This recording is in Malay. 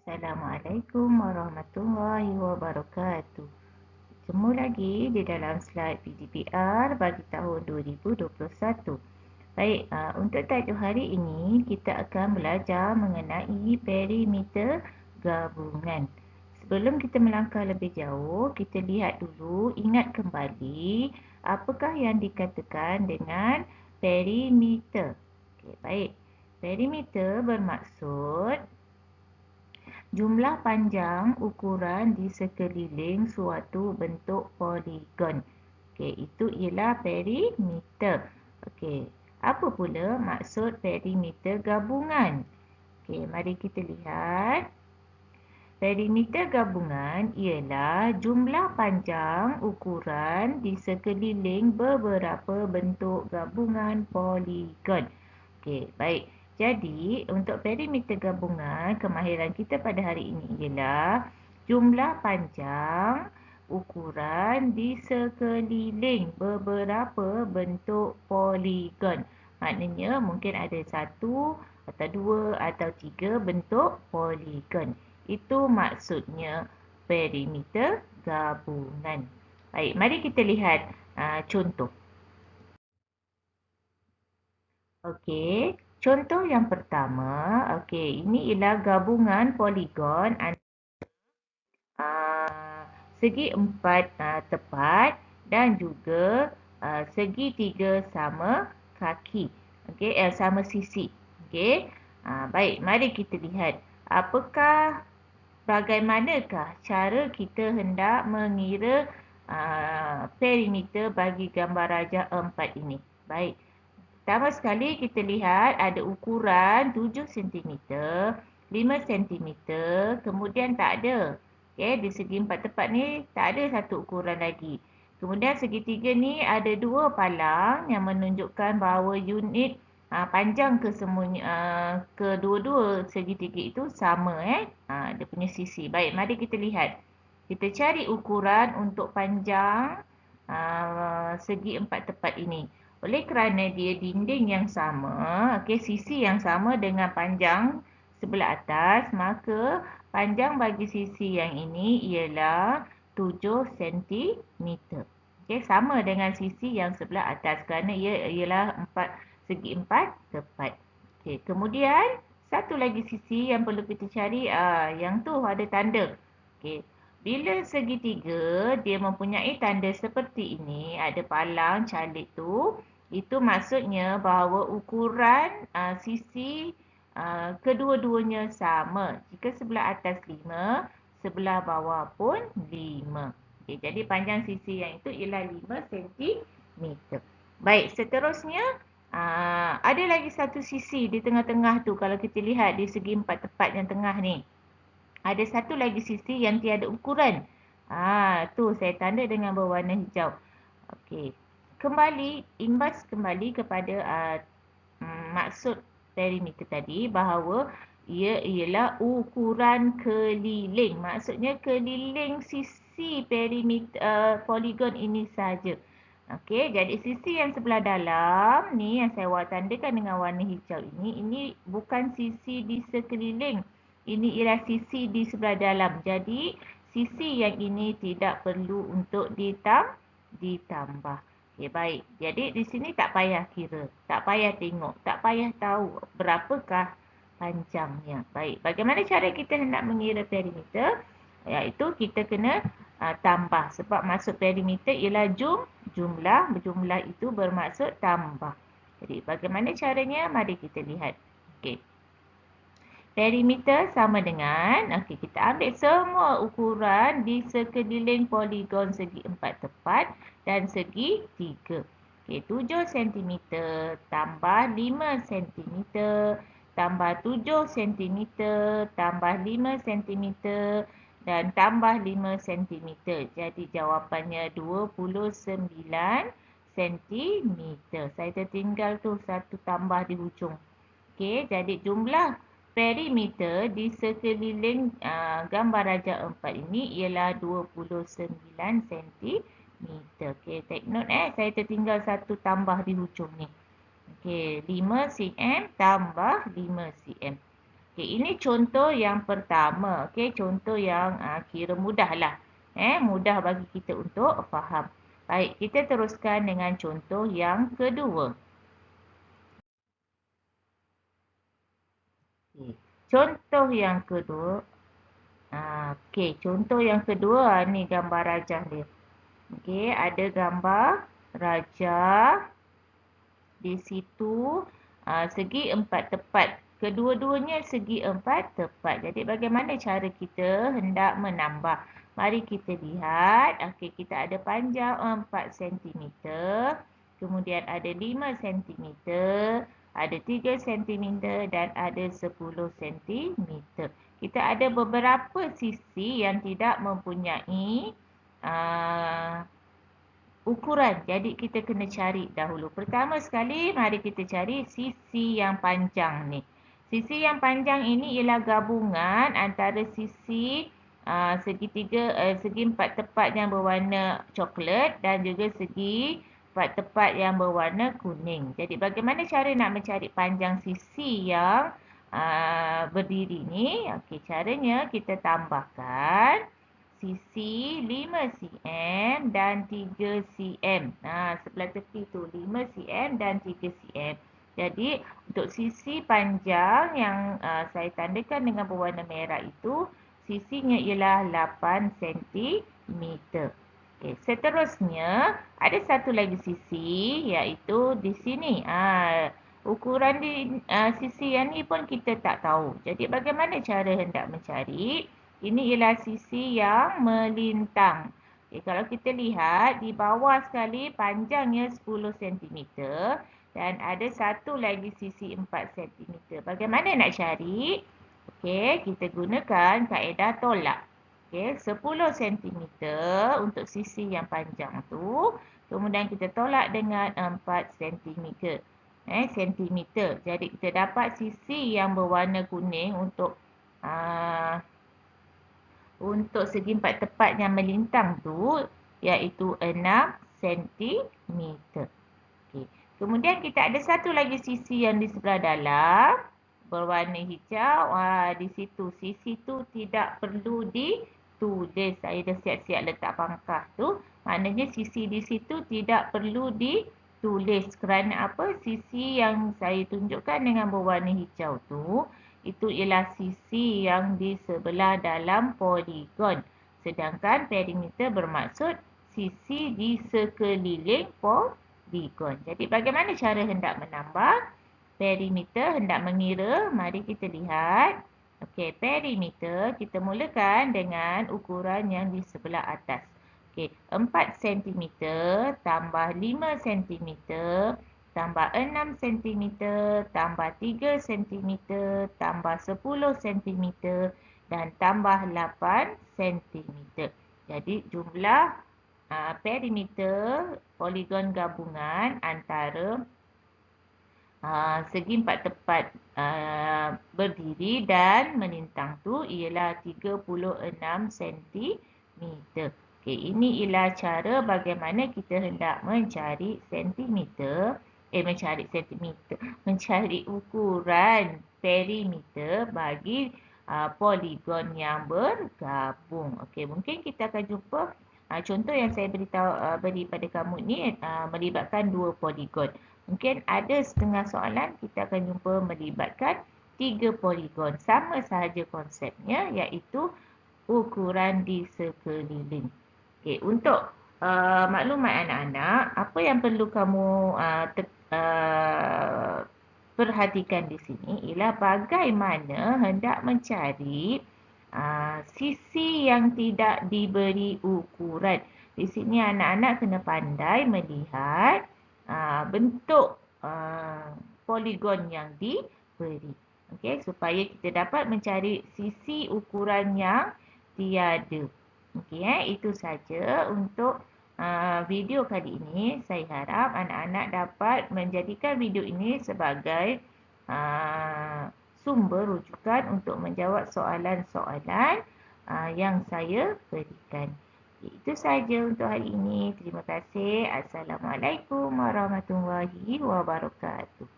Assalamualaikum warahmatullahi wabarakatuh. Bertemu lagi di dalam slide PDPR bagi tahun 2021. Baik, untuk tajuk hari ini kita akan belajar mengenai perimeter gabungan. Sebelum kita melangkah lebih jauh, kita lihat dulu, ingat kembali apakah yang dikatakan dengan perimeter. Okey, baik. Perimeter bermaksud jumlah panjang ukuran di sekeliling suatu bentuk poligon. Okey, itu ialah perimeter. Okey, apa pula maksud perimeter gabungan? Okey, mari kita lihat. Perimeter gabungan ialah jumlah panjang ukuran di sekeliling beberapa bentuk gabungan poligon. Okey, baik. Jadi, untuk perimeter gabungan, kemahiran kita pada hari ini ialah jumlah panjang ukuran di sekeliling beberapa bentuk poligon. Maknanya mungkin ada satu atau dua atau tiga bentuk poligon. Itu maksudnya perimeter gabungan. Baik, mari kita lihat contoh. Okey, contoh yang pertama, ini ialah gabungan poligon segi empat tepat dan juga segi tiga sama kaki. Sama sisi. Baik, mari kita lihat. Bagaimanakah cara kita hendak mengira perimeter bagi gambar rajah 4 ini? Baik. Pertama sekali kita lihat ada ukuran 7 cm, 5 cm, kemudian tak ada. Di segi empat tepat ni tak ada satu ukuran lagi. Kemudian segitiga ni ada dua palang yang menunjukkan bahawa unit panjang kedua-dua segitiga itu sama. Dia punya sisi. Baik, mari kita lihat. Kita cari ukuran untuk panjang segi empat tepat ini. Oleh kerana dia dinding yang sama, sisi yang sama dengan panjang sebelah atas, maka panjang bagi sisi yang ini ialah 7 cm. Sama dengan sisi yang sebelah atas kerana ia ialah segi empat tepat. Kemudian satu lagi sisi yang perlu kita cari, yang tu ada tanda. Bila segitiga dia mempunyai tanda seperti ini, ada palang calik tu, itu maksudnya bahawa ukuran sisi kedua-duanya sama. Jika sebelah atas 5, sebelah bawah pun 5. Jadi panjang sisi yang itu ialah 5 cm. Baik, seterusnya ada lagi satu sisi di tengah-tengah tu. Kalau kita lihat di segi empat tepat yang tengah ni, ada satu lagi sisi yang tiada ukuran. Tu saya tanda dengan berwarna hijau. Okey. Imbas kembali kepada maksud perimeter tadi bahawa ia ialah ukuran keliling. Maksudnya keliling sisi perimeter poligon ini saja. Jadi sisi yang sebelah dalam ni yang saya tandakan dengan warna hijau ini bukan sisi di sekeliling. Ini ialah sisi di sebelah dalam. Jadi sisi yang ini tidak perlu untuk ditambah. Baik. Jadi di sini tak payah kira, tak payah tengok, tak payah tahu berapakah panjangnya. Baik. Bagaimana cara kita hendak mengira perimeter? Iaitu kita kena tambah. Sebab maksud perimeter ialah jumlah. Jumlah itu bermaksud tambah. Jadi bagaimana caranya? Mari kita lihat. Perimeter sama dengan, kita ambil semua ukuran di sekeliling poligon segi empat tepat dan segi 3. 7 cm tambah 5 cm tambah 7 cm tambah 5 cm dan tambah 5 cm. Jadi jawapannya 29 cm. Saya tertinggal tu satu tambah di hujung. Jadi jumlah perimeter di sekeliling gambar rajah 4 ini ialah 29 cm. Take note saya tertinggal satu tambah di hujung ni. 5 cm tambah 5 cm. Okey, ini contoh yang pertama. Okey, contoh yang kira mudah lah. Mudah bagi kita untuk faham. Baik, kita teruskan dengan contoh yang kedua. Okay. Contoh yang kedua. Okey, contoh yang kedua ni gambar rajah dia. Okey, ada gambar rajah di situ segi empat tepat. Kedua-duanya segi empat tepat. Jadi bagaimana cara kita hendak menambah? Mari kita lihat. Okey, kita ada panjang 4 cm. Kemudian ada 5 cm. Ada 3 cm dan ada 10 cm. Kita ada beberapa sisi yang tidak mempunyai ukuran. Jadi kita kena cari dahulu. Pertama sekali, mari kita cari sisi yang panjang ni. Sisi yang panjang ini ialah gabungan antara sisi segi empat tepat yang berwarna coklat dan juga segi empat tepat yang berwarna kuning. Jadi bagaimana cara nak mencari panjang sisi yang berdiri ni? Okey, caranya kita tambahkan sisi 5 cm dan 3 cm. Sebelah tepi tu 5 cm dan 3 cm. Jadi untuk sisi panjang yang saya tandakan dengan berwarna merah itu, sisinya ialah 8 cm. Okay. Seterusnya, ada satu lagi sisi iaitu di sini. Ukuran di sisi yang ni pun kita tak tahu. Jadi bagaimana cara hendak mencari? Ini ialah sisi yang melintang. Okay, kalau kita lihat di bawah sekali panjangnya 10 cm dan ada satu lagi sisi 4 cm. Bagaimana nak cari? Okey, kita gunakan kaedah tolak. Okey, 10 cm untuk sisi yang panjang tu. Kemudian kita tolak dengan 4 cm. Sentimeter. Jadi kita dapat sisi yang berwarna kuning untuk segi empat tepat yang melintang tu iaitu 6 cm. Okay. Kemudian kita ada satu lagi sisi yang di sebelah dalam berwarna hijau. Di situ sisi tu tidak perlu ditulis. Saya dah siap-siap letak pangkah tu. Maknanya sisi di situ tidak perlu ditulis. Kerana apa? Sisi yang saya tunjukkan dengan berwarna hijau tu, itu ialah sisi yang di sebelah dalam poligon. Sedangkan perimeter bermaksud sisi di sekeliling poligon. Jadi bagaimana cara hendak menambah? Perimeter hendak mengira. Mari kita lihat. Okey, perimeter kita mulakan dengan ukuran yang di sebelah atas. Okey, 4 cm tambah 5 cm tambah 6 cm tambah 3 cm tambah 10 cm dan tambah 8 cm. Jadi jumlah perimeter poligon gabungan antara segi empat tepat berdiri dan melintang tu ialah 36 cm. Okey, ini ialah cara bagaimana kita hendak mencari mencari ukuran perimeter bagi poligon yang bergabung. Okey, mungkin kita akan jumpa contoh yang saya beri pada kamu ni melibatkan dua poligon. Mungkin ada setengah soalan kita akan jumpa melibatkan 3 poligon. Sama sahaja konsepnya iaitu ukuran di sekeliling. Okey, untuk maklumat anak-anak, apa yang perlu kamu perhatikan di sini ialah bagaimana hendak mencari sisi yang tidak diberi ukuran. Di sini anak-anak kena pandai melihat bentuk poligon yang diberi. Okey, supaya kita dapat mencari sisi ukuran yang tiada. Okey, itu saja untuk video kali ini. Saya harap anak-anak dapat menjadikan video ini sebagai sumber rujukan untuk menjawab soalan-soalan yang saya berikan. Itu saja untuk hari ini. Terima kasih. Assalamualaikum warahmatullahi wabarakatuh.